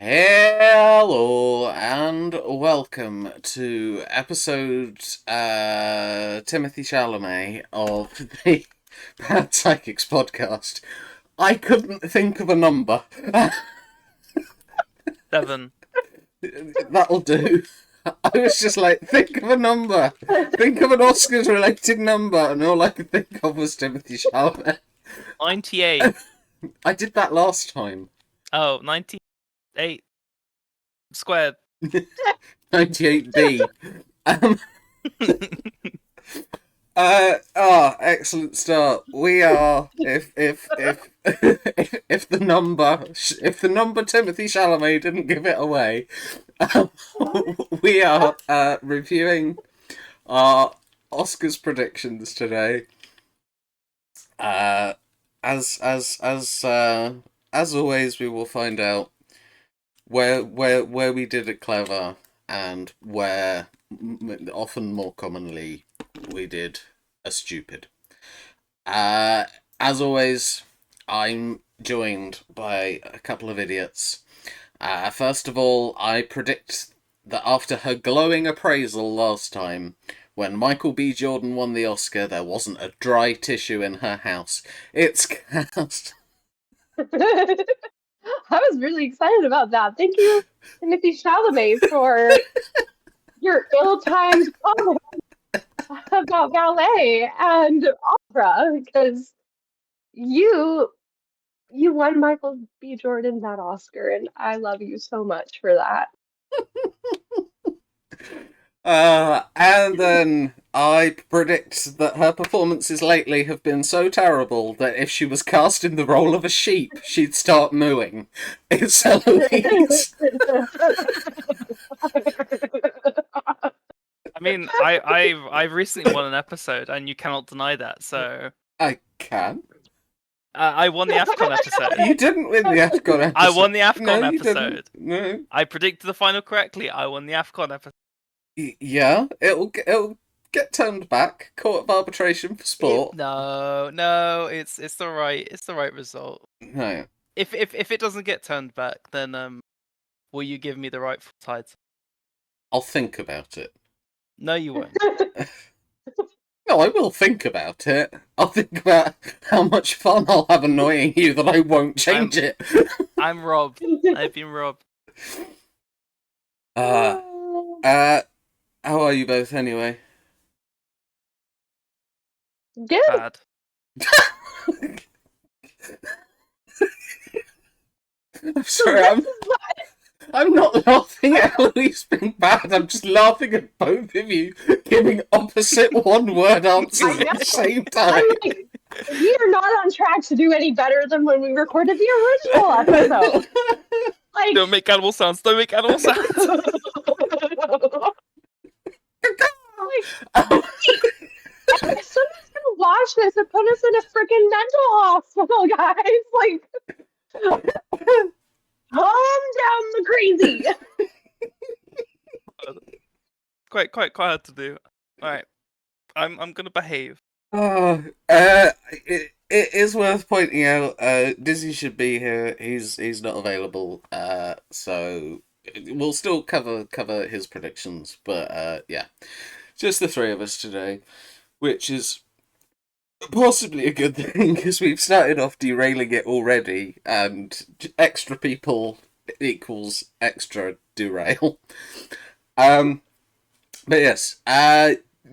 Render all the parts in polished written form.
Hello and welcome to episode Timothy Chalamet of the Bad Psychics podcast. I couldn't think of a number. 7. That'll do. I was just like, think of a number. Think of an Oscars related number, and all I could think of was Timothy Chalamet. 98. I did that last time. Oh, 98 squared. 98B. Excellent start. We are if if the number Timothy Chalamet didn't give it away, we are reviewing our Oscars predictions today. As always, we will find out where we did it clever and where often more commonly we did a stupid. As always, I'm joined by a couple of idiots. First of all, I predict that after her glowing appraisal last time, when Michael B. Jordan won the Oscar, there wasn't a dry tissue in her house. It's cast. I was really excited about that. Thank you, Timothy Chalamet, for your ill-timed comment about ballet and opera, because you won Michael B. Jordan that Oscar, and I love you so much for that. And then I predict that her performances lately have been so terrible that if she was cast in the role of a sheep, she'd start mooing. It's Eloise. I mean, I've recently won an episode, and you cannot deny that. So I can. I won the AFCON episode. You didn't win the AFCON episode. I won the AFCON No, you episode. didn't. No. I predicted the final correctly. I won the AFCON episode. Yeah, it'll get turned back. Court of arbitration for sport. No, it's the right result. No. If it doesn't get turned back, then will you give me the rightful title? I'll think about it. No, you won't. No, I will think about it. I'll think about how much fun I'll have annoying you that I won't change it. I'm robbed. I've been robbed. How are you both anyway? Good. Bad. I'm sorry, I'm not laughing at Eloise being bad, I'm just laughing at both of you giving opposite one-word answers at the same time. I'm like, we are not on track to do any better than when we recorded the original episode. Like, Don't make animal sounds. Don't make animal sounds. Someone's gonna watch this and put us in a freaking mental hospital, guys. Like, calm down the crazy. quite hard to do. All right, I'm gonna behave. It is worth pointing out, Dizzy should be here. He's not available. So we'll still cover his predictions, but yeah, just the three of us today, which is possibly a good thing because we've started off derailing it already, and extra people equals extra derail. But yes,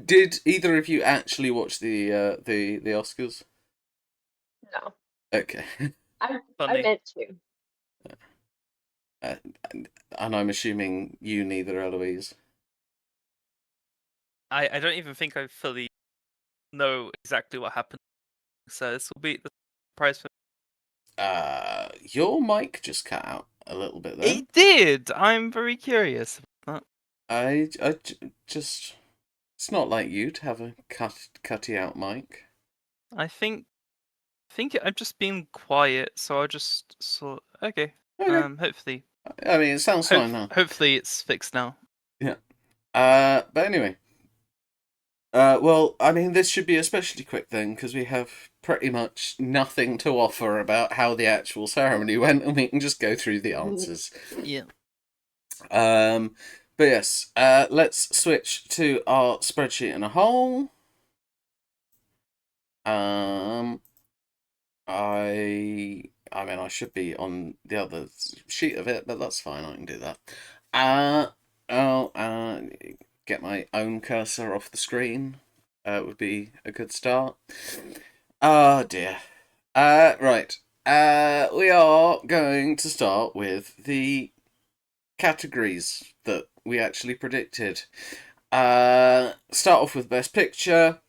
did either of you actually watch the Oscars? No, Okay. I Funny. meant to. And I'm assuming you neither, Eloise. I don't even think I fully know exactly what happened. So this will be the surprise for Your mic just cut out a little bit there. It did. I'm very curious about Just, it's not like you to have a cutty out mic. that. I think I'm just being quiet, so I'll just okay. Okay. Hopefully. I mean, it sounds fine now. Hopefully it's fixed now. Yeah. But anyway, Well, I mean, this should be a especially quick thing because we have pretty much nothing to offer about how the actual ceremony went, and we can just go through the answers. Yeah. But yes, let's switch to our spreadsheet in a whole. I mean, I should be on the other sheet of it, but that's fine. I can do that. Get my own cursor off the screen. Would be a good start. Oh dear. Right. We are going to start with the categories that we actually predicted. Start off with Best Picture.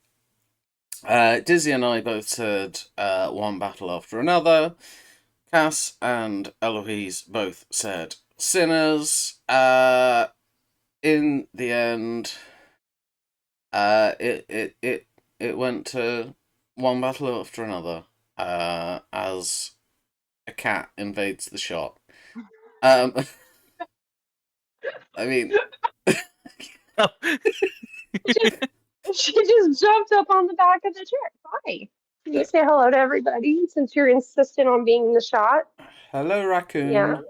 Dizzy and I both said One Battle After Another. Cass and Eloise both said Sinners. In the end, it went to One Battle After Another. As a cat invades the shot. I mean, Oh. She just jumped up on the back of the chair. Hi. Can you say hello to everybody since you're insistent on being in the shot? hello, raccoon. Yeah.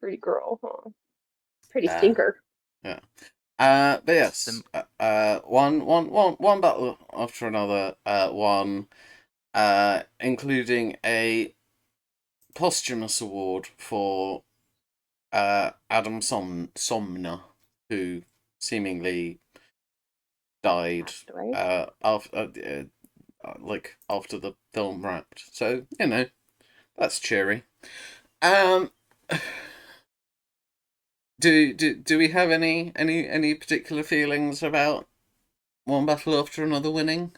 Pretty girl, huh? Pretty stinker. Yeah. But yes, one battle after another. Including a posthumous award for Adam Somner, who seemingly died after after the film wrapped. So that's cheery. Do we have any particular feelings about One Battle After Another winning?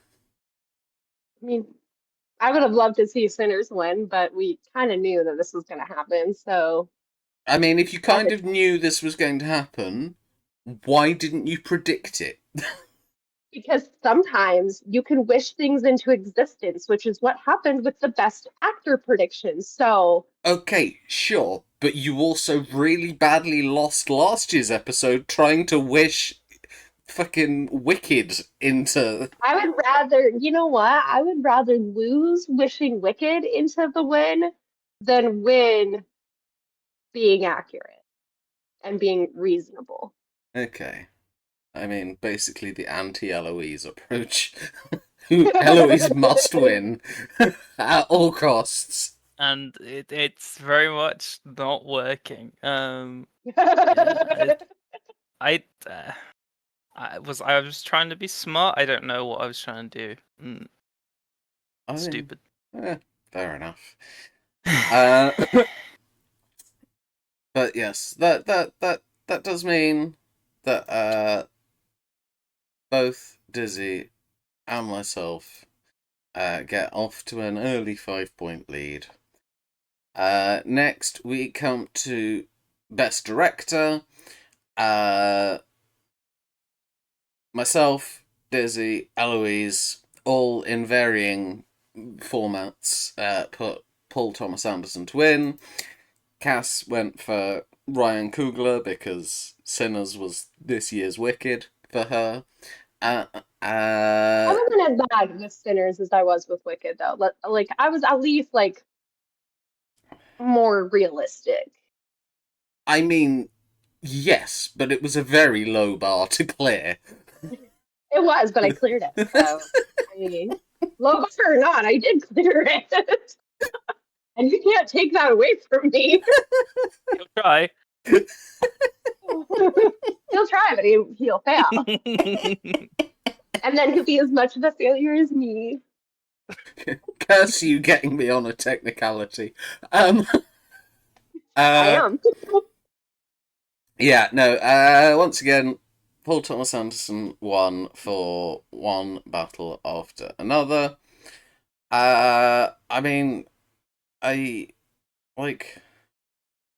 I mean, I would have loved to see Sinners win, but we kind of knew that this was going to happen. So, I mean, if you kind of knew this was going to happen, why didn't you predict it? Because sometimes you can wish things into existence, which is what happened with the Best Actor predictions. So, okay, sure, but you also really badly lost last year's episode trying to wish fucking Wicked into. I would rather, you know what? I would rather lose wishing Wicked into the win than win being accurate and being reasonable. Okay. I mean, basically the anti-Eloise approach. Eloise must win at all costs. And it's very much not working. I was trying to be smart. I don't know what I was trying to do. Stupid. Fair enough. But yes, that does mean that both Dizzy and myself get off to an early 5-point lead. Next, we come to Best Director. Myself, Dizzy, Eloise, all in varying formats, put Paul Thomas Anderson to win. Cass went for Ryan Coogler because Sinners was this year's Wicked for her. I wasn't as bad with Sinners as I was with Wicked, though. Like, I was at least like more realistic. I mean, yes, but it was a very low bar to clear. It was, but I cleared it. So, I mean, low bar or not, I did clear it. And you can't take that away from me. He'll try. He'll try, but he'll fail. And then he'll be as much of a failure as me. Curse you getting me on a technicality. I am. Yeah, no, once again, Paul Thomas Anderson won for One Battle After Another. I mean, are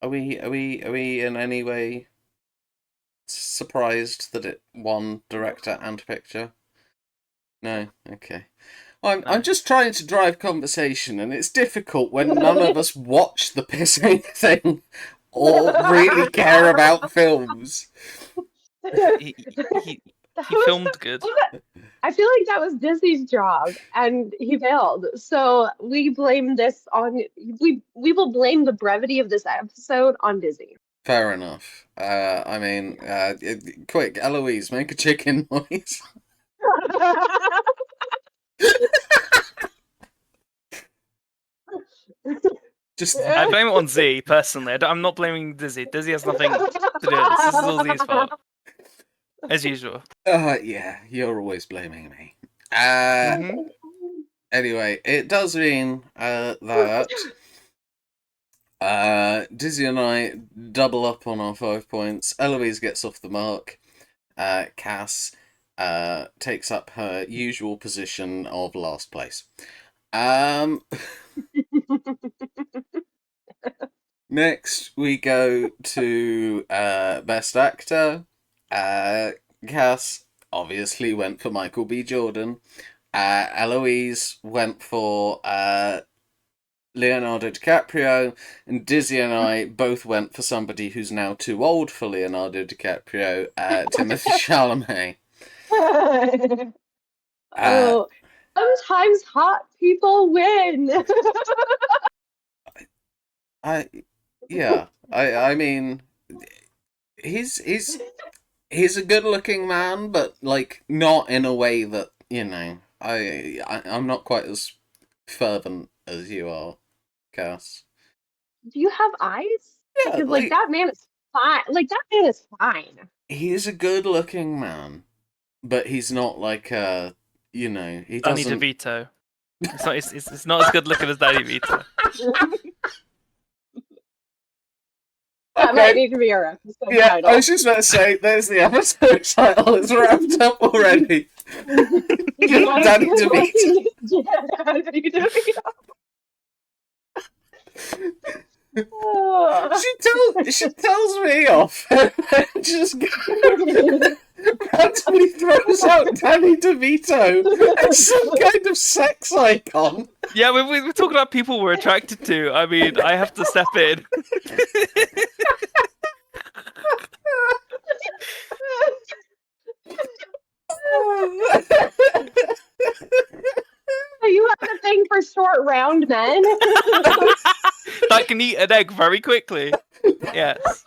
we in any way surprised that it won director and picture? No, okay. I'm just trying to drive conversation, and it's difficult when none of us watch the pissing thing or really care about films. That He was filmed good. I feel like that was Disney's job, and he failed. So we blame this on we will blame the brevity of this episode on Disney. Fair enough. I mean, quick, Eloise, make a chicken noise. Just I blame it on Z personally. I'm not blaming Dizzy. Dizzy has nothing to do with this. This is all Z's fault, as usual. yeah, you're always blaming me. Anyway, it does mean that Dizzy and I double up on our 5 points. Eloise gets off the mark. Cass takes up her usual position of last place. Next, we go to Best Actor. Cass obviously went for Michael B. Jordan. Eloise went for Leonardo DiCaprio, and Dizzy and I both went for somebody who's now too old for Leonardo DiCaprio, Timothy Chalamet. Oh, sometimes hot people win. I mean, he's a good-looking man, but like not in a way that I'm not quite as fervent as you are, Cass. Do you have eyes? Yeah, Because like that man is fine. Like that man is fine. He's a good-looking man, but he's not like he Danny doesn't. DeVito. It's not as good looking as Danny DeVito. That might need to be our episode title. I was just about to say, there's the episode title. It's wrapped up already. Danny DeVito. Danny DeVito. She tells me off and just randomly throws out Danny DeVito as some kind of sex icon. Yeah, we're talking about people we're attracted to. I mean, I have to step in. You have a thing for short, round men? That can eat an egg very quickly. Yes.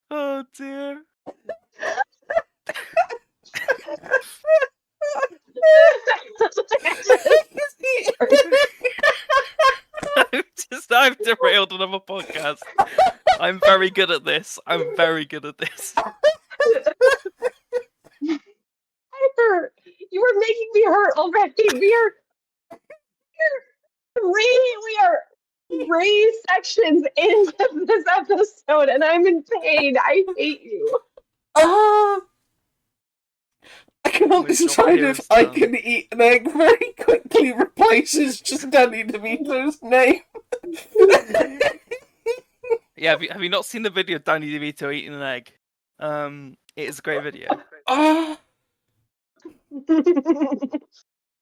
Oh dear. I've derailed another podcast. I'm very good at this. I'm very good at this. I hurt. You are making me hurt already. We are three sections into this episode, and I'm in pain. I hate you. I can't decide if I can eat an egg very quickly replaces just Danny DeVito's name. Yeah, have you not seen the video of Danny DeVito eating an egg? It is a great video.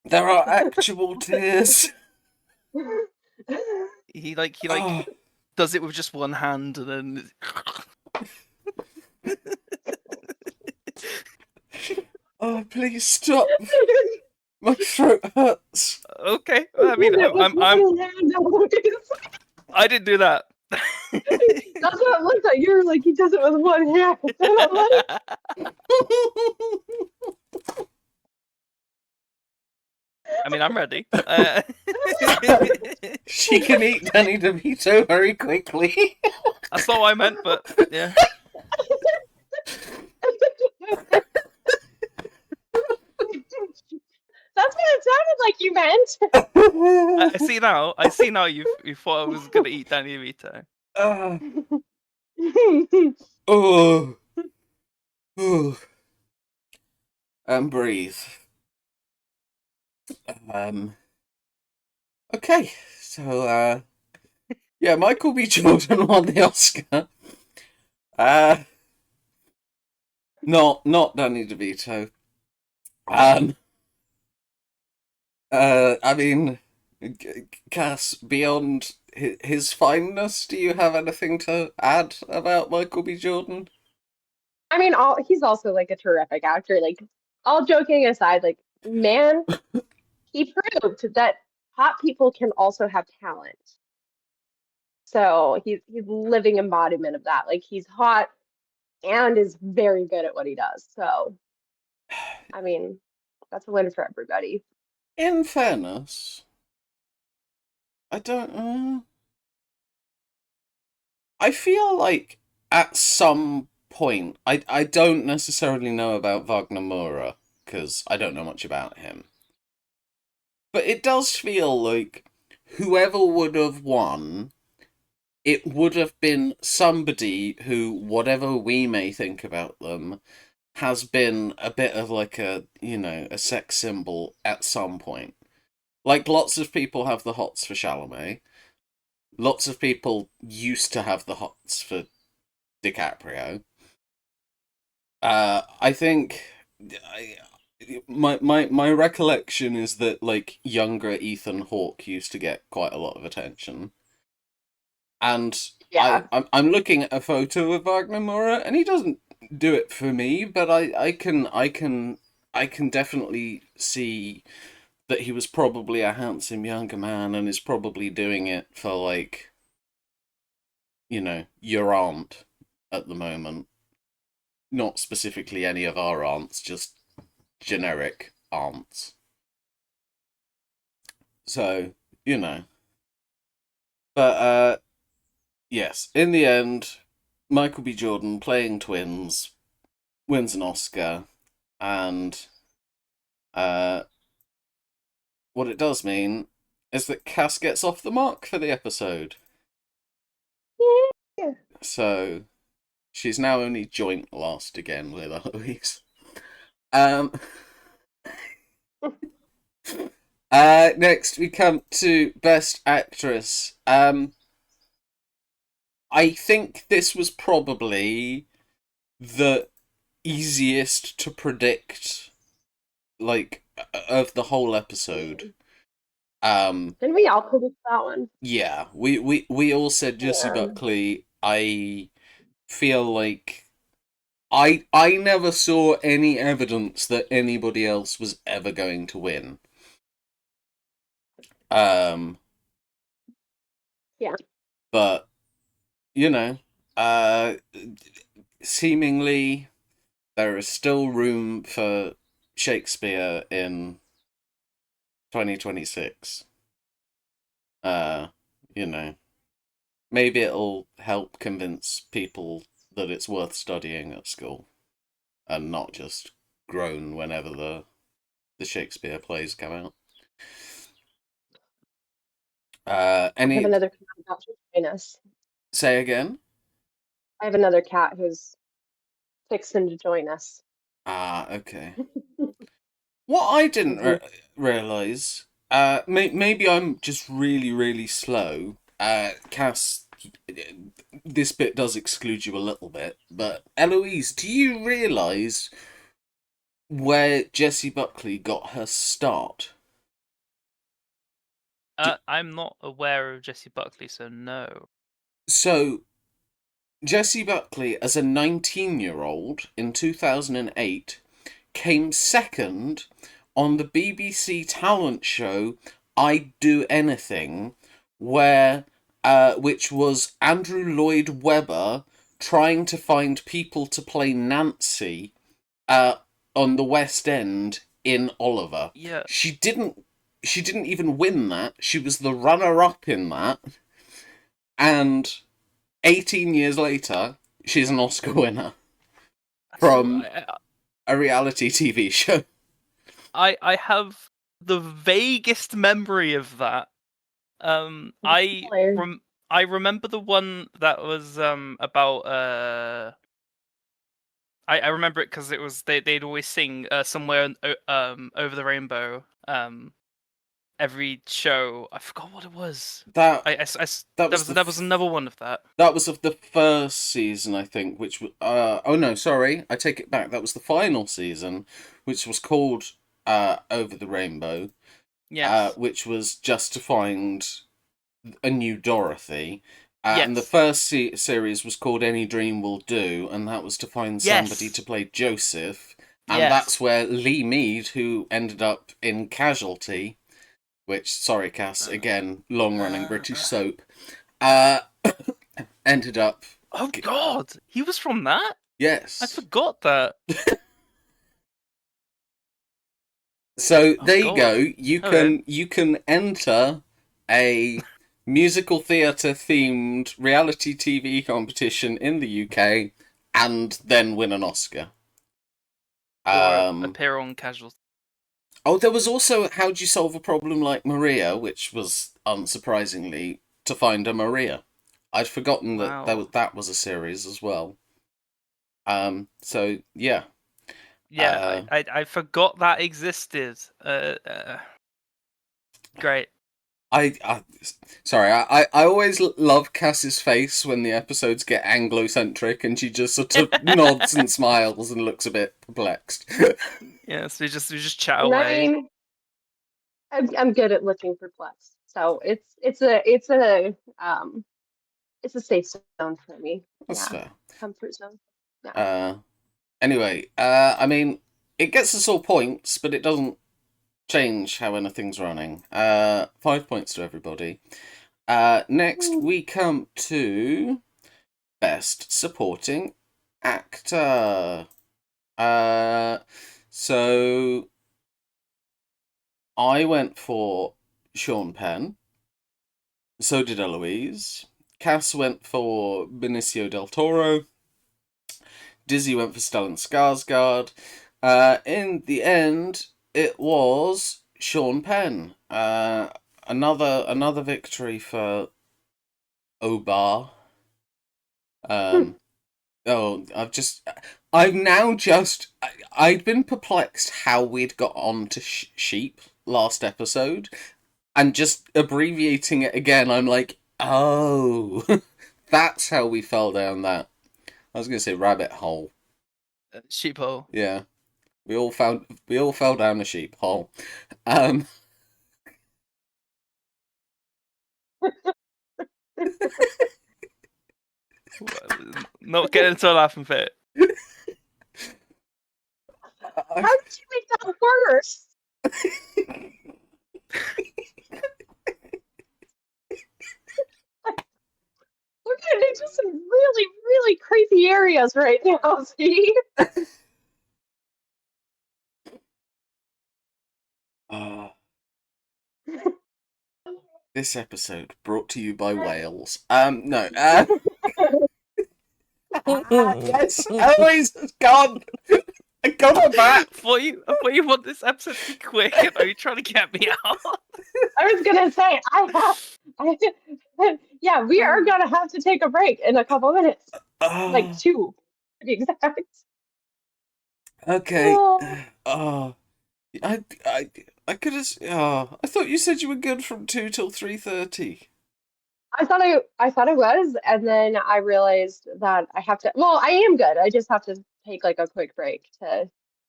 There are actual tears. He does it with just one hand and then. Oh, please stop! My throat hurts. Okay, I mean, I didn't do that. That's what it looks like. You're like, he does it with one hand. I mean, I'm ready. She can eat Danny DeVito very quickly. That's not what I meant, but yeah. That's what it sounded like you meant. I see now. You thought I was gonna eat Danny DeVito. And breathe. Okay, so yeah, Michael B. Jordan won the Oscar. Not Danny DeVito. I mean, Cass, beyond his fineness, do you have anything to add about Michael B. Jordan? I mean, he's also like a terrific actor. Like, all joking aside, like, man, he proved that hot people can also have talent. So he's living embodiment of that. Like, he's hot and is very good at what he does. So, I mean, that's a win for everybody. In fairness, I don't. I feel like at some point, I don't necessarily know about Wagner Moura because I don't know much about him, but it does feel like whoever would have won, it would have been somebody who, whatever we may think about them, has been a bit of like a sex symbol at some point. Like, lots of people have the hots for Chalamet. Lots of people used to have the hots for DiCaprio. I think my recollection is that like younger Ethan Hawke used to get quite a lot of attention, and Yeah. I'm looking at a photo of Wagner Moura, and he doesn't do it for me, but I can definitely see that he was probably a handsome younger man and is probably doing it for like, your aunt at the moment. Not specifically any of our aunts, just generic aunts. So, you know. But, yes, in the end, Michael B. Jordan playing twins wins an Oscar, and, what it does mean is that Cass gets off the mark for the episode. Yeah. So, she's now only joint last again with Eloise. Um, next we come to Best Actress. I think this was probably the easiest to predict, like, of the whole episode. Didn't we all predict that one? Yeah, we all said Jessie Yeah. Buckley. I feel like I never saw any evidence that anybody else was ever going to win. Um, Yeah. but uh, seemingly there is still room for Shakespeare in 2026. Uh, you know, maybe it'll help convince people that it's worth studying at school and not just groan whenever the Shakespeare plays come out. I have Any another cat about to join us. say again? I have another cat who's fixing to join us. Ah, okay. What I didn't realize, maybe I'm just really, really slow. Cass, this bit does exclude you a little bit, but Eloise, do you realize where Jessie Buckley got her start? I'm not aware of Jessie Buckley, so no. So, Jessie Buckley, as a 19-year-old in 2008, came second on the BBC talent show I'd Do Anything, which was Andrew Lloyd Webber trying to find people to play Nancy on the West End in Oliver. Yeah. She didn't even win that. She was the runner up in that. And 18 years later, she's an Oscar winner from a reality TV show. I have the vaguest memory of that. I remember the one that was about I remember it because it was they'd always sing somewhere over the rainbow every show. I forgot what it was. That was another one of that. That was of the first season, I think, which oh no, sorry, I take it back. That was the final season, which was called Over the Rainbow. Yes. Which was just to find a new Dorothy. And the first series was called Any Dream Will Do, and that was to find somebody to play Joseph. And that's where Lee Mead, who ended up in Casualty, which, sorry, Cass, again, long-running British soap, ended up... Oh, God! He was from that? Yes. I forgot that. So, there you go. You can enter a musical theatre themed reality TV competition in the UK and then win an Oscar. Or appear on Casualty. Oh, there was also How Do You Solve a Problem Like Maria, which was, unsurprisingly, to find a Maria. I'd forgotten that was a series as well. So, yeah. Yeah, I forgot that existed. Great. Sorry, I always love Cass's face when the episodes get Anglo-centric and she just sort of nods and smiles and looks a bit perplexed. Yes, we just chat away. I mean, I'm good at looking perplexed, so it's a safe zone for me. That's fair. Comfort zone. Yeah. Anyway, I mean, it gets us all points, but it doesn't change how anything's running. 5 points to everybody. Next, we come to Best Supporting Actor. So I went for Sean Penn. So did Eloise. Cass went for Benicio del Toro. Dizzy went for Stellan Skarsgård. In the end, it was Sean Penn. Another victory for Obar. I'd been perplexed how we'd got on to sheep last episode, and just abbreviating it again, I'm like, oh, that's how we fell down that. I was going to say rabbit hole. Sheep hole. Yeah. We all fell down a sheep hole. Not getting into a laughing fit. How did you make that worse? We're getting into some really, really crazy areas right now, see? This episode brought to you by Wales. No. Yes, Eloise has gone. I got her back. I thought you want this episode to be quick. Are you trying to get me out? I was gonna say yeah, we are gonna have to take a break in a couple minutes, like 2, to be exact. Okay. I could have. I thought you said you were good from 2 till 3:30. I thought I was, and then I realized that I have to. Well, I am good. I just have to take like a quick break to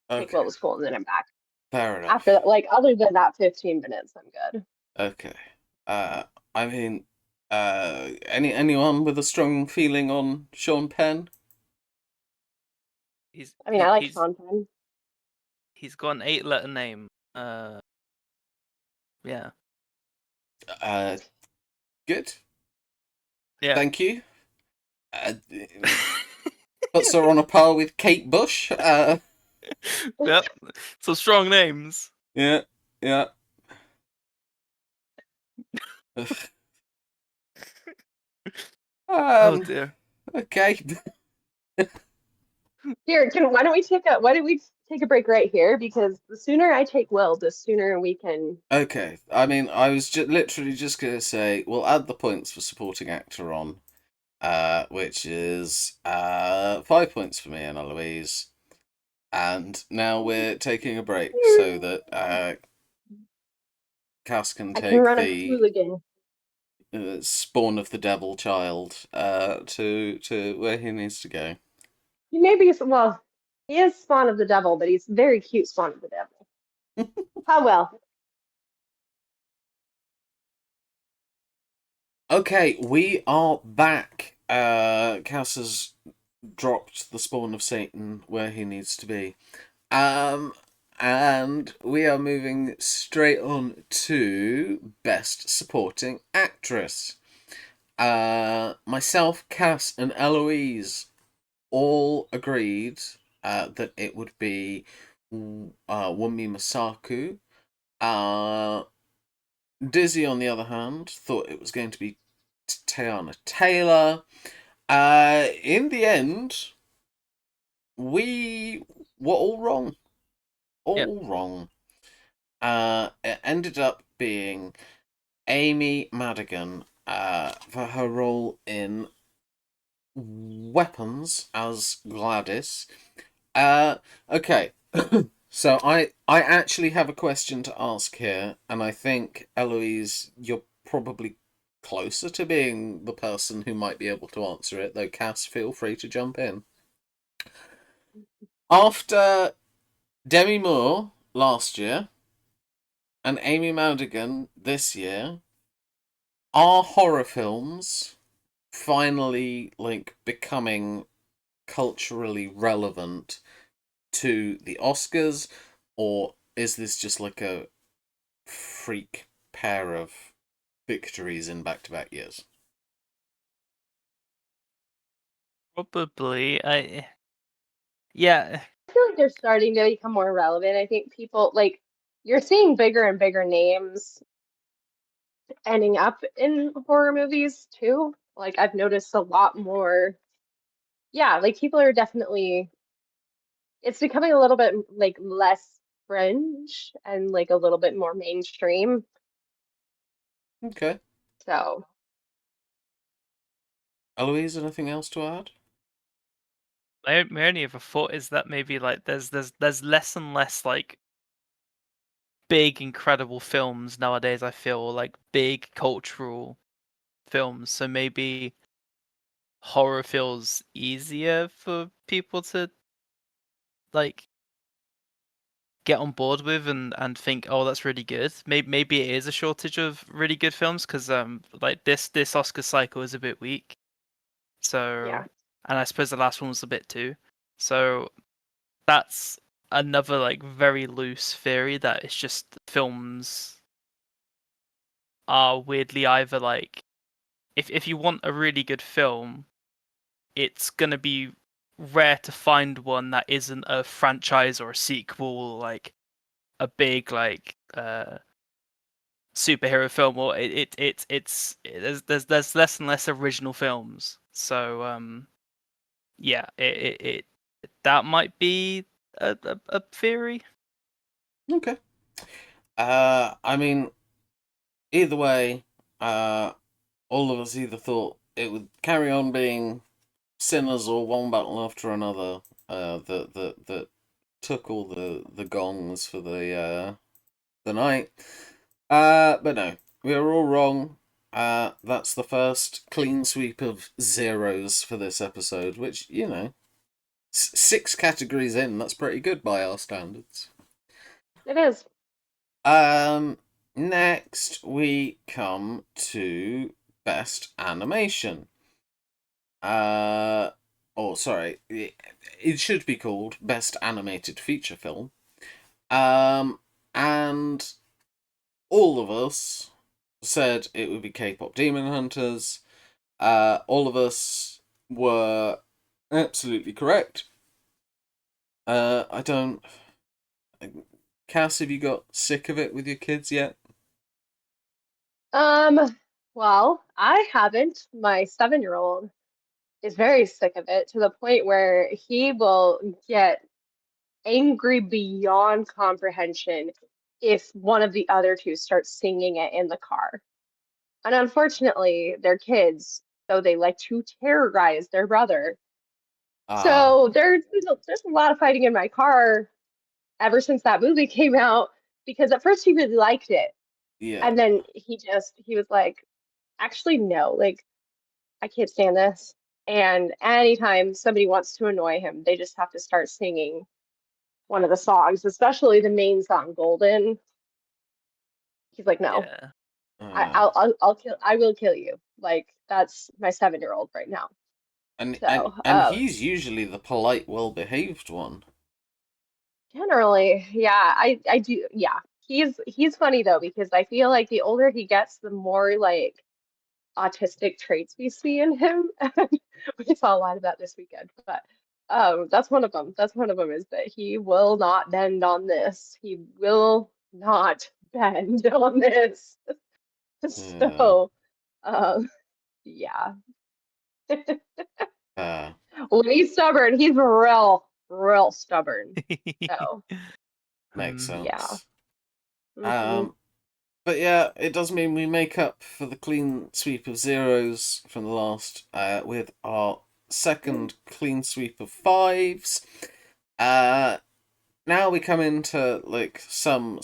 take Will to school, and then I'm back. Fair enough. After that, like other than that 15 minutes, I'm good. Okay. I mean, anyone with a strong feeling on Sean Penn? I like Sean Penn. He's got an 8-letter name. Yeah. Good. Yeah. Thank you. Puts her on a par with Kate Bush. Yep. So strong names. Yeah. Oh dear. Okay. Here, why don't we take a break right here? Because the sooner I take Will, the sooner we can. Okay. I mean, I was literally just gonna say we'll add the points for supporting actor on, which is 5 points for me and Eloise, and now we're taking a break so that Cass can take the spawn of the devil child to where he needs to go. He may be, well, he is spawn of the devil, but he's very cute spawn of the devil. How well? Okay, we are back. Cass has dropped the spawn of Satan where he needs to be. Um, and we are moving straight on to Best Supporting Actress. Myself, Cass, and Eloise all agreed that it would be Wunmi Masaku. Dizzy, on the other hand, thought it was going to be Teyana Taylor. In the end, we were all wrong. All wrong. It ended up being Amy Madigan for her role in Weapons as Gladys. Okay. So I actually have a question to ask here, and I think, Eloise, you're probably closer to being the person who might be able to answer it, though Cass, feel free to jump in. After Demi Moore last year and Amy Madigan this year, are horror films finally becoming culturally relevant to the Oscars, or is this just like a freak pair of victories in back-to-back years? Probably. Yeah. I feel like they're starting to become more relevant. I think people you're seeing bigger and bigger names ending up in horror movies too. Like I've noticed a lot more. Yeah, like people are definitely it's becoming a little bit like less fringe and like a little bit more mainstream. Okay. So, Eloise, anything else to add? My only other thought is that maybe like there's less and less like big incredible films nowadays. I feel like big cultural films, so maybe horror feels easier for people to like get on board with and think, oh, that's really good. Maybe it is a shortage of really good films because like this Oscar cycle is a bit weak. So, yeah. and I suppose the last one was a bit too. So that's another like very loose theory that it's just films are weirdly either like if you want a really good film, it's gonna be rare to find one that isn't a franchise or a sequel, like a big like superhero film, or there's less and less original films. So yeah, it that might be a theory. Okay. I mean, either way, all of us either thought it would carry on being Sinners or One Battle After Another, that took all the gongs for the night. But no, we are all wrong. That's the first clean sweep of zeros for this episode, which, 6 categories in, that's pretty good by our standards. It is. Um, Next we come to Best Animation. Sorry, it should be called Best Animated Feature Film. And all of us said it would be K-pop Demon Hunters. All of us were absolutely correct. I don't. Cass, have you got sick of it with your kids yet? Um, well, I haven't. My 7-year-old is very sick of it to the point where he will get angry beyond comprehension if one of the other two starts singing it in the car. And unfortunately, they're kids, so they like to terrorize their brother. Ah, So there's a lot of fighting in my car ever since that movie came out because at first he really liked it. yeah. And then he was like, actually, no, like, I can't stand this. And anytime somebody wants to annoy him, they just have to start singing one of the songs, especially the main song, Golden. He's like, no, Yeah. I, Uh, I'll, I'll, I'll kill, I will kill you. Like that's my 7-year-old right now. And So, he's usually the polite, well-behaved one. generally, yeah, I do, yeah. He's funny though because I feel like the older he gets, the more like autistic traits we see in him. We saw a lot of that this weekend, but that's one of them. That's one of them is that he will not bend on this. He will not bend on this. Yeah. So, um, yeah. Uh, When he's stubborn, he's real stubborn. So, makes yeah. sense. Hmm. Um, but yeah, it does mean we make up for the clean sweep of zeros from the last with our second clean sweep of fives. Uh, Now we come into like some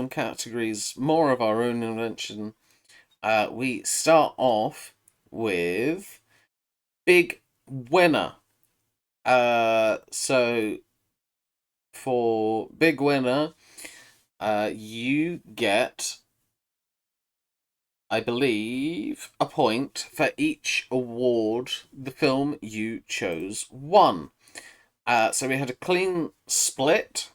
categories more of our own invention. We start off with big winner. So for big winner, you get, I believe, a point for each award the film you chose won. So we had a clean split.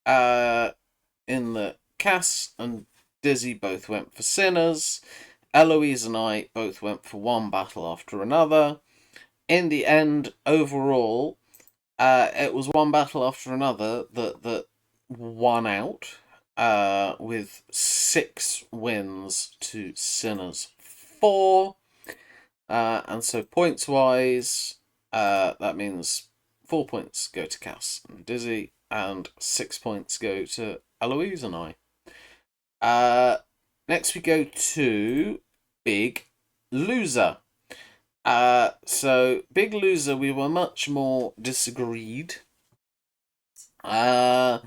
In the Cass and Dizzy both went for Sinners. Eloise and I both went for One Battle After Another. In the end, overall, it was One Battle After Another that won out, with 6 wins to Sinners 4. And so points wise, that means 4 points go to Cass and Dizzy, and 6 points go to Eloise and I. Next we go to Big Loser. So Big Loser, we were much more disagreed. The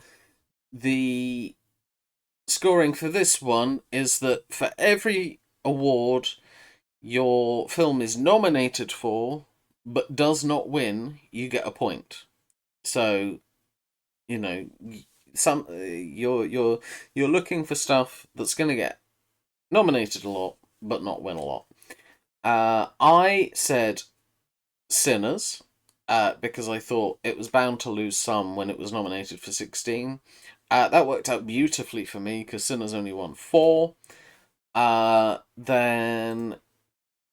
scoring for this one is that for every award your film is nominated for but does not win, you get a point. So, you know, you're looking for stuff that's going to get nominated a lot but not win a lot. I said Sinners, because I thought it was bound to lose some when it was nominated for 16. That worked out beautifully for me because Sinners only won 4. Then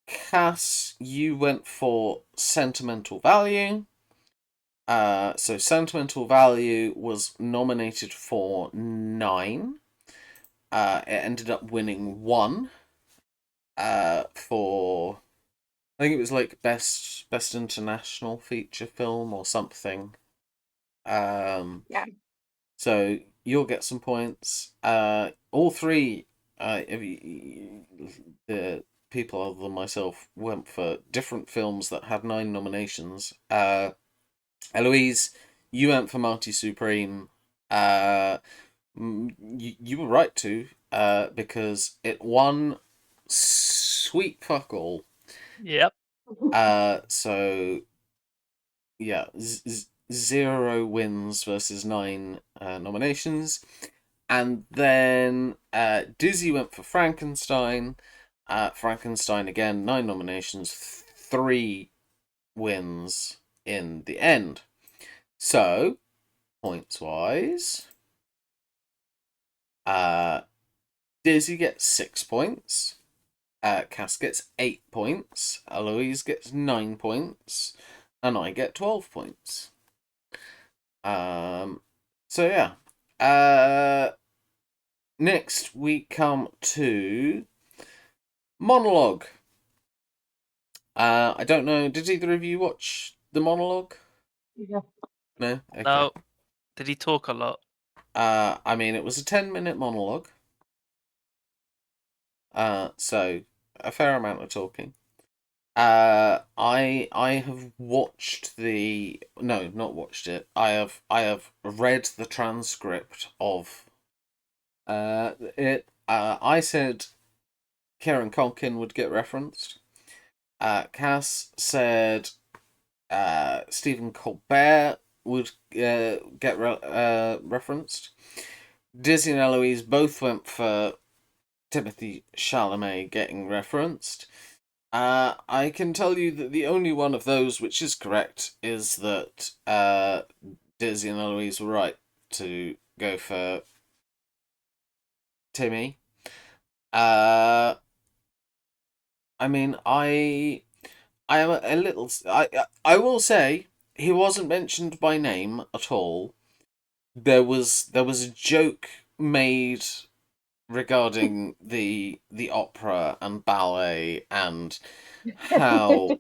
Cass, you went for Sentimental Value. So Sentimental Value was nominated for 9. It ended up winning 1. For, I think it was like best international feature film or something. Yeah. So you'll get some points. All 3, the people other than myself went for different films that had 9 nominations. Eloise, you went for Marty Supreme. You were right to, because it won sweet fuck all. Yep. So yeah, 0 wins versus 9 nominations. And then Dizzy went for Frankenstein. Frankenstein again, 9 nominations, 3 wins in the end. So, points wise, Dizzy gets 6 points. Cass gets 8 points. Eloise gets 9 points. And I get 12 points. So yeah. Next we come to monologue. I don't know. Did either of you watch the monologue? Yeah. No. Okay. No. Did he talk a lot? I mean, it was a 10-minute monologue. So a fair amount of talking. I have watched the no, not watched it. I have read the transcript of it. I said Kieran Culkin would get referenced. Cass said Stephen Colbert would get referenced. Dizzy and Eloise both went for Timothy Chalamet getting referenced. I can tell you that the only one of those which is correct is that Dizzy and Eloise were right to go for Timmy. I mean, I am a little. I will say he wasn't mentioned by name at all. There was a joke made regarding the opera and ballet and how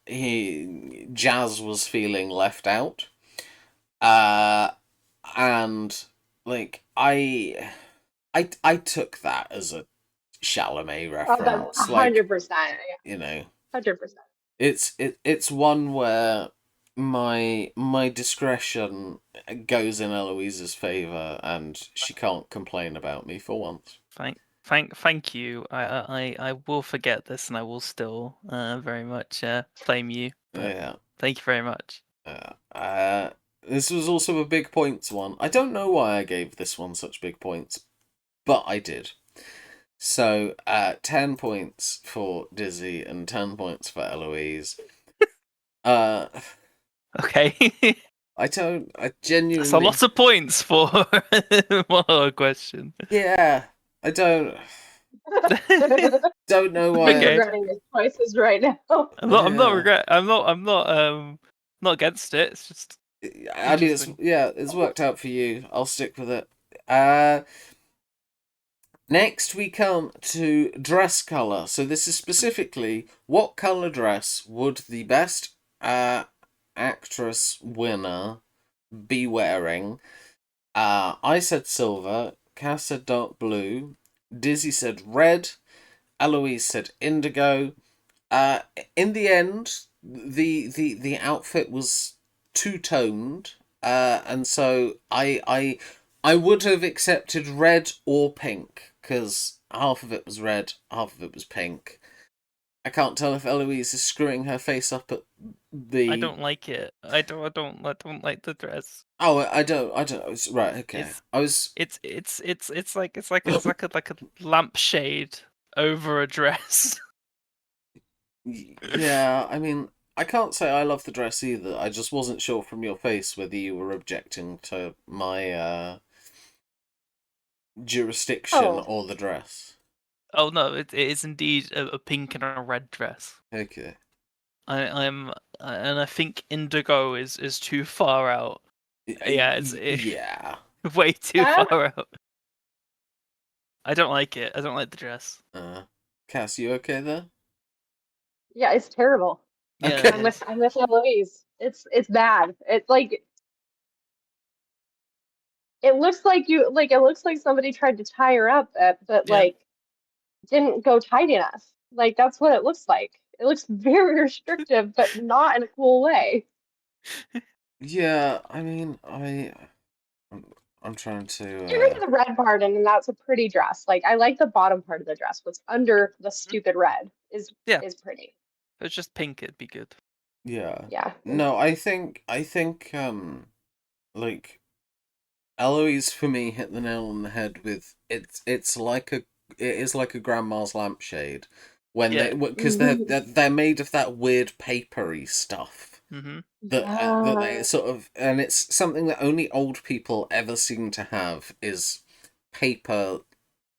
he Jazz was feeling left out. Uh and like I took that as a Chalamet Oh, that's reference. Like, 100%. you know, 100%. it's one where my discretion goes in Eloise's favor, and she can't complain about me for once. Thank you. I will forget this, and I will still very much blame you. But Yeah. thank you very much. This was also a big points one. I don't know why I gave this one such big points, but I did. So, 10 points for Dizzy and 10 points for Eloise. Okay. I That's genuinely... a lot of points for one question. Yeah, I don't know why. I'm Okay. regretting his choices right now. I'm not Yeah. regret. I'm not against it. It's just I mean, interesting. it's worked out for you. I'll stick with it. Next, we come to dress colour. So this is specifically what colour dress would the best actress winner be wearing? I said silver. Cass said dark blue. Dizzy said red. Eloise said indigo. In the end, the outfit was two-toned, and so I would have accepted red or pink, because half of it was red, half of it was pink. I can't tell if Eloise is screwing her face up at the. I don't like it. I don't like the dress. Oh, I don't. Right. Okay. It's I was. it's like a lampshade over a dress. Yeah. I mean, I can't say I love the dress either. I just wasn't sure from your face whether you were objecting to my jurisdiction Oh. or the dress. Oh no, it is indeed a pink and a red dress. Okay. And I think indigo is too far out. Yeah, it's Yeah. way too Um, far out. I don't like it. I don't like the dress. Cass, you okay there? Yeah, it's terrible. Yeah, Okay. it is. I'm with Eloise. It's bad. It's like it looks like it looks like somebody tried to tie her up, but Yeah. like didn't go tight enough. Like that's what it looks like. It looks very restrictive, but not in a cool way. Yeah, I mean, I'm trying Get rid to. of the red part, and that's a pretty dress. Like I like the bottom part of the dress. What's under the stupid red Yeah. is pretty. If it's just pink, it'd be good. Yeah. Yeah. No, I think like Eloise for me hit the nail on the head with it is like a grandma's lampshade when Yeah. because they're made of that weird papery stuff Mm-hmm. that they Yeah. sort of, and it's something that only old people ever seem to have is paper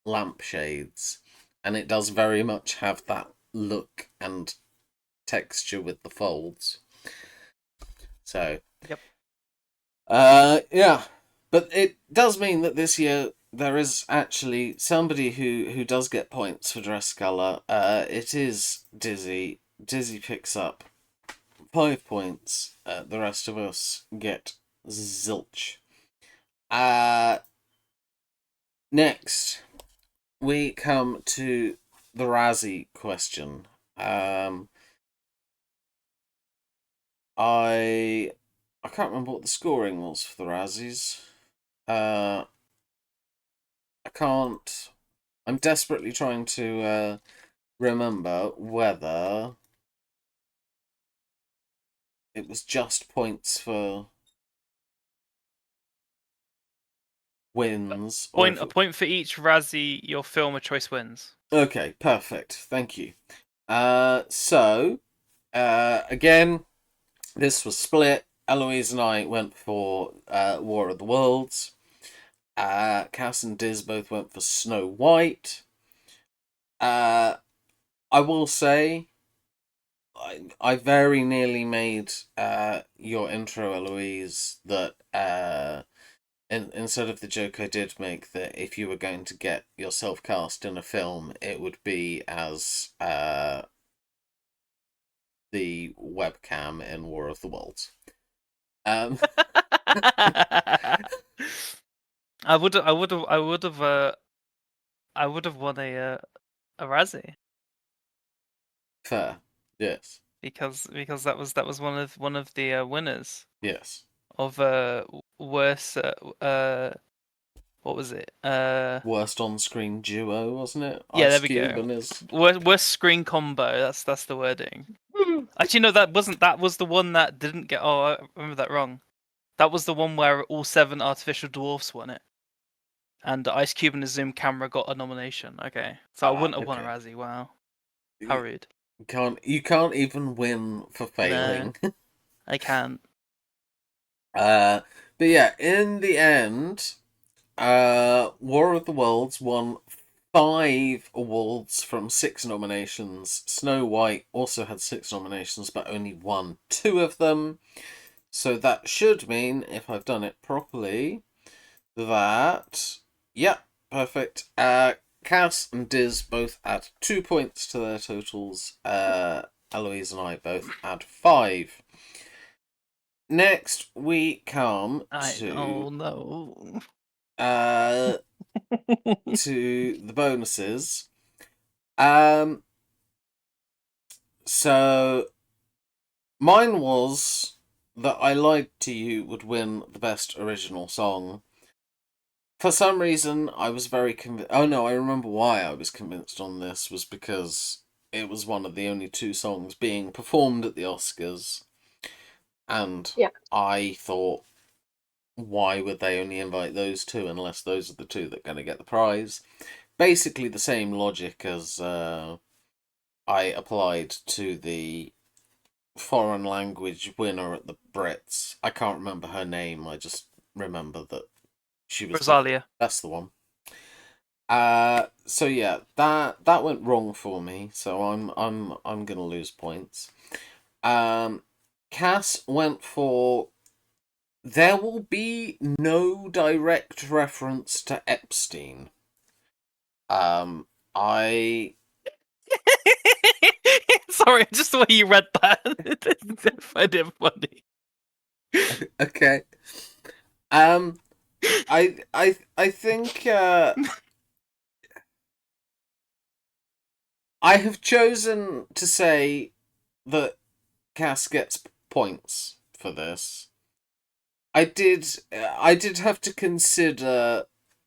lampshades, and it does very much have that look and texture with the folds. So Yep. yeah. But it does mean that this year there is actually somebody who does get points for dress colour. It is Dizzy. Dizzy picks up 5 points. The rest of us get zilch. Next, we come to the Razzie question. I can't remember what the scoring was for the Razzies. I can't. I'm desperately trying to remember whether it was just points for wins A point for each Razzie your film of choice wins. Okay, perfect. Thank you. Again, this was split. Eloise and I went for War of the Worlds. Cass and Diz both went for Snow White. I will say, I very nearly made your intro, Eloise, that instead of the joke I did make, that if you were going to get yourself cast in a film, it would be as the webcam in War of the Worlds. I would have won a Razzie Fair. Yes. because that was one of the winners Yes. of worst what was it? Worst on-screen duo, wasn't it? Yeah, Ice there we Cube go. and his... Worst screen combo. That's the wording. Actually, no, that was the one that didn't get. Oh, I remember that wrong. That was the one where all 7 artificial dwarfs won it, and Ice Cube and the Zoom camera got a nomination. Okay, so I wouldn't have won a Razzie. Wow, how rude. You can't even win for failing. No, I can't. But yeah, in the end, War of the Worlds won 5 awards from 6 nominations. Snow White also had 6 nominations, but only won 2 of them. So that should mean, if I've done it properly, that... Yeah, perfect. Cass and Diz both add 2 points to their totals. Eloise and I both add 5. Next, we come to... Oh no. to the bonuses. So mine was that I Lied to You would win the best original song. For some reason, I was very convinced. Oh no, I remember why I was convinced on this was because it was one of the only 2 songs being performed at the Oscars, and I thought, why would they only invite those 2 unless those are the 2 that are going to get the prize? Basically the same logic as I applied to the foreign language winner at the Brits. I can't remember her name. I just remember that she was... Rosalia. That's the one. So yeah, that went wrong for me. So I'm gonna lose points. Cass went for There Will Be No Direct Reference to Epstein. I Sorry, just the way you read that. I find it funny. Okay. I think I have chosen to say that Cass gets points for this. I did have to consider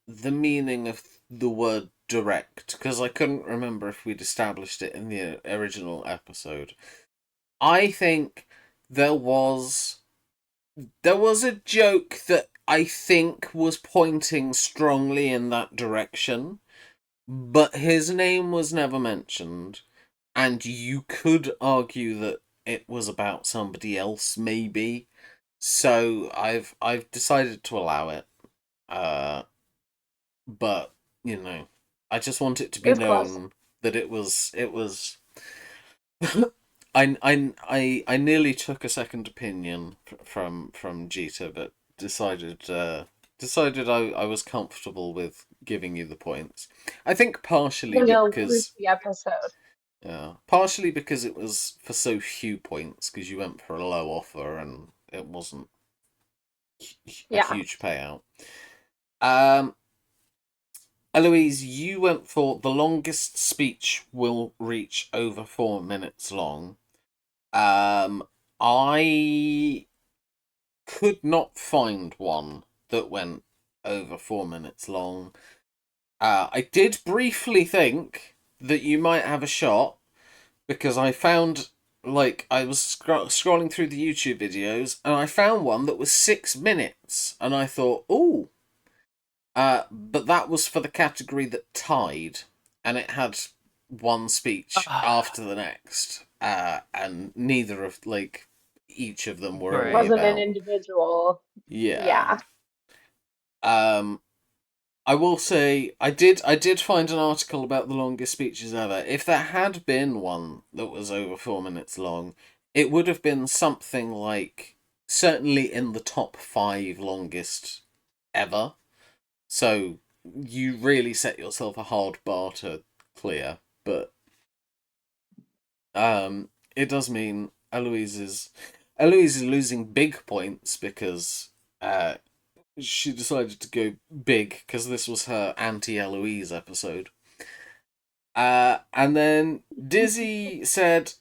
the meaning of the word direct, because I couldn't remember if we'd established it in the original episode. I think there was a joke that I think was pointing strongly in that direction, but his name was never mentioned, and you could argue that it was about somebody else, maybe. So I've decided to allow it. But you know, I just want it to be known that it was. I nearly took a second opinion from Jita, but decided I was comfortable with giving you the points. I think partially because the episode. Yeah, partially because it was for so few points, because you went for a low offer and it wasn't a huge payout. Eloise, you went for the longest speech will reach over 4 minutes long. I could not find one that went over 4 minutes long. I did briefly think that you might have a shot, because I found, I was scrolling through the YouTube videos, and I found one that was 6 minutes, and I thought, ooh. But that was for the category that tied, and it had one speech after the next, and neither of each of them were Right. really Wasn't an about. individual. Yeah. Yeah. I will say I did find an article about the longest speeches ever. If there had been one that was over 4 minutes long, it would have been something like certainly in the top 5 longest ever. So you really set yourself a hard bar to clear, but it does mean Eloise is losing big points because she decided to go big because this was her anti-Eloise episode. And then Dizzy said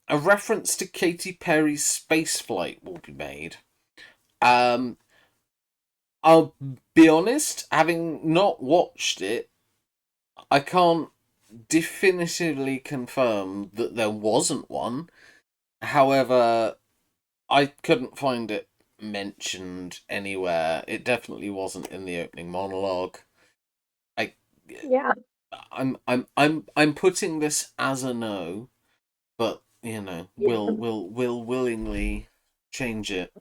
a reference to Katy Perry's spaceflight will be made. I'll be honest, having not watched it, I can't definitively confirm that there wasn't one. However, I couldn't find it mentioned anywhere. It definitely wasn't in the opening monologue. Yeah. I'm putting this as a no, but we'll willingly change it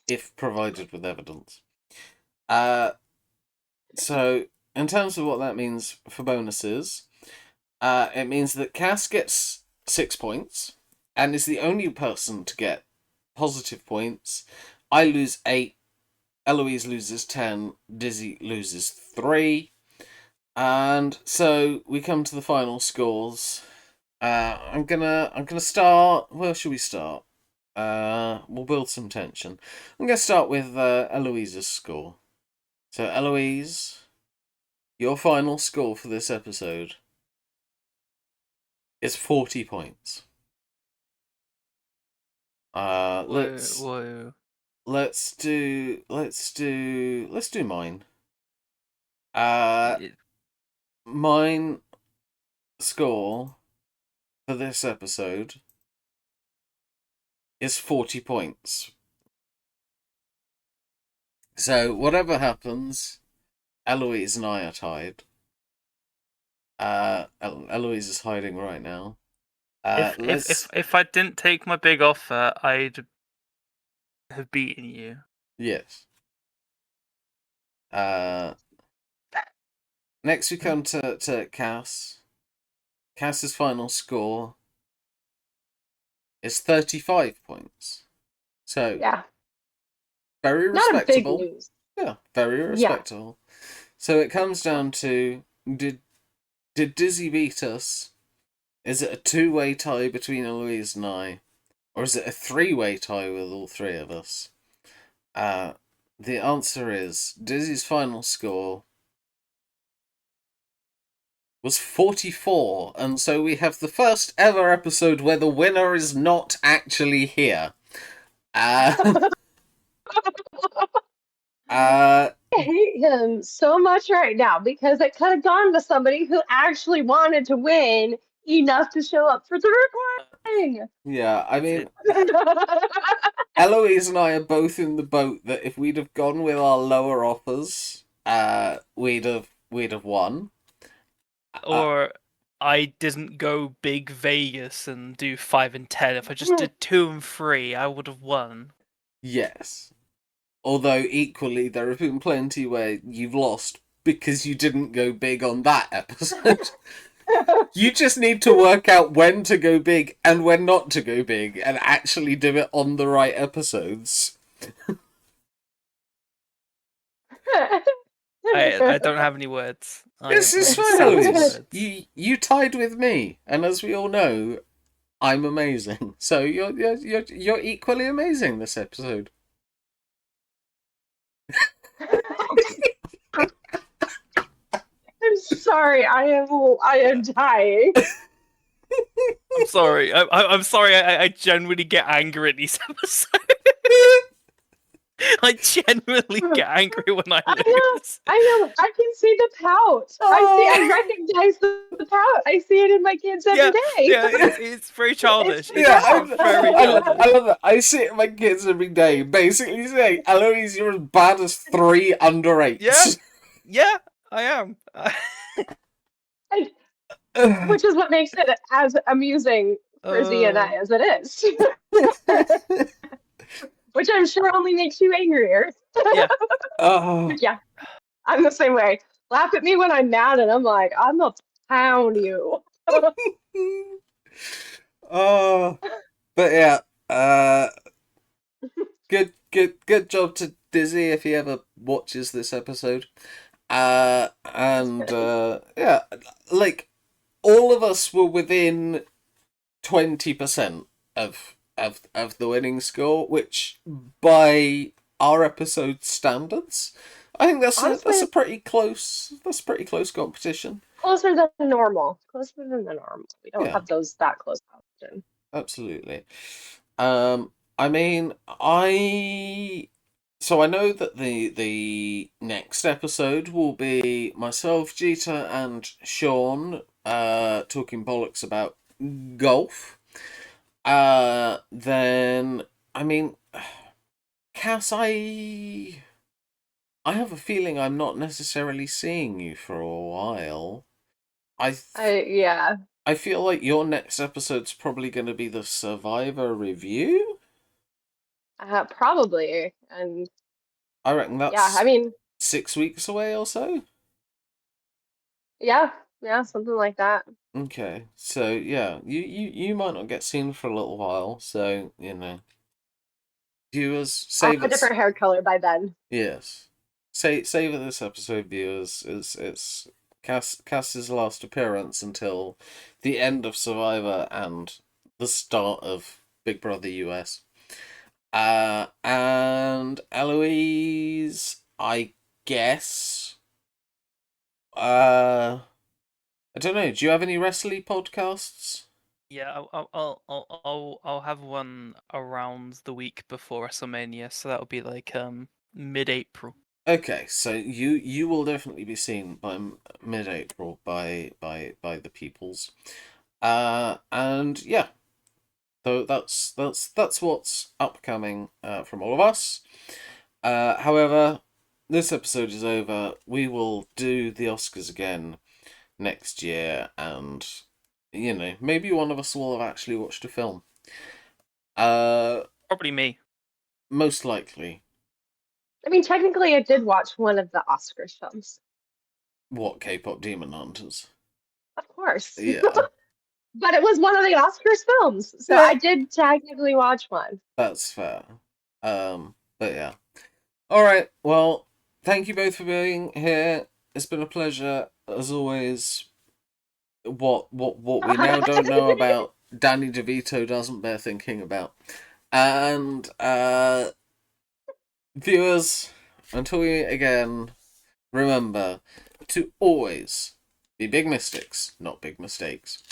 if provided with evidence. So in terms of what that means for bonuses, it means that Cass gets 6 points and is the only person to get positive points. I lose 8, Eloise loses 10, Dizzy loses 3. And so we come to the final scores. I'm gonna start. Where should we start? We'll build some tension. I'm gonna start with Eloise's score. So Eloise, your final score for this episode is 40 points. Whoa. Let's do mine. Mine score for this episode is 40 points. So whatever happens, Eloise and I are tied. Eloise is hiding right now. If I didn't take my big offer, I'd have beaten you. Yes. Next we come to Cass. Cass's final score is 35 points. So Yeah. very Not a big respectable. lose. Yeah, very respectable. So it comes down to did Dizzy beat us? Is it a 2-way tie between Eloise and I? Or is it a 3-way tie with all 3 of us? The answer is Dizzy's final score was 44, and so we have the first ever episode where the winner is not actually here. I hate him so much right now because it could have gone to somebody who actually wanted to win enough to show up for the recording. Yeah, I mean, Eloise and I are both in the boat that if we'd have gone with our lower offers, we'd have won. Or I didn't go big Vegas and do 5 and 10. If I just did 2 and 3, I would have won. Yes. Although equally, there have been plenty where you've lost because you didn't go big on that episode. You just need to work out when to go big and when not to go big and actually do it on the right episodes. I don't have any words. This is fun, Eloise. You tied with me, and as we all know, I'm amazing. So you're equally amazing this episode. I'm sorry. I am dying. I'm sorry. I'm sorry. I genuinely get angry at these episodes. I genuinely get angry when I lose. I know. I can see the pout. I recognize the pout. I see it in my kids every day. Yeah, it's very childish. Very childish. I love it. I see it in my kids every day, basically saying, Eloise, you're as bad as 3 under 8s. Yeah, I am. which is what makes it as amusing for Z and I as it is. Which I'm sure only makes you angrier. Yeah. Oh. Yeah, I'm the same way. Laugh at me when I'm mad, and I'm like, I'm gonna pound you. Oh. But yeah, good job to Dizzy if he ever watches this episode. And yeah, like all of us were within 20% of the winning score, which by our episode standards, I think Honestly, that's a pretty close competition. closer than normal. Closer than the normal. We don't Yeah, have those that close often. absolutely. I mean, I know that the next episode will be myself, Jeeta, and Sean talking bollocks about golf. Then I mean, Cass, I have a feeling I'm not necessarily seeing you for a while. I Yeah, I feel like your next episode's probably going to be the Survivor review. probably. And I reckon yeah, I that's mean, 6 weeks away or so. yeah, yeah, something like that. Okay, so yeah, you might not get seen for a little while, so viewers, I'll save have a us. different hair color by then. Yes, save this episode, viewers. It's Cass's last appearance until the end of Survivor and the start of Big Brother US. And Eloise, I guess. I don't know. Do you have any wrestling podcasts? Yeah, I'll have one around the week before WrestleMania, so that'll be like mid-April. Okay, so you will definitely be seen by mid-April by the peoples. And yeah, so that's what's upcoming from all of us. However, this episode is over. We will do the Oscars again next year, and maybe one of us will have actually watched a film. Probably me. Most likely. I mean, technically, I did watch one of the Oscars films. What, K-pop Demon Hunters? Of course. Yeah. But it was one of the Oscars films, so Yeah, I did technically watch one. that's fair. But yeah. All right. Well, thank you both for being here. It's been a pleasure as always. What we now don't know about Danny DeVito doesn't bear thinking about. And viewers, until we meet again, remember to always be big mystics, not big mistakes.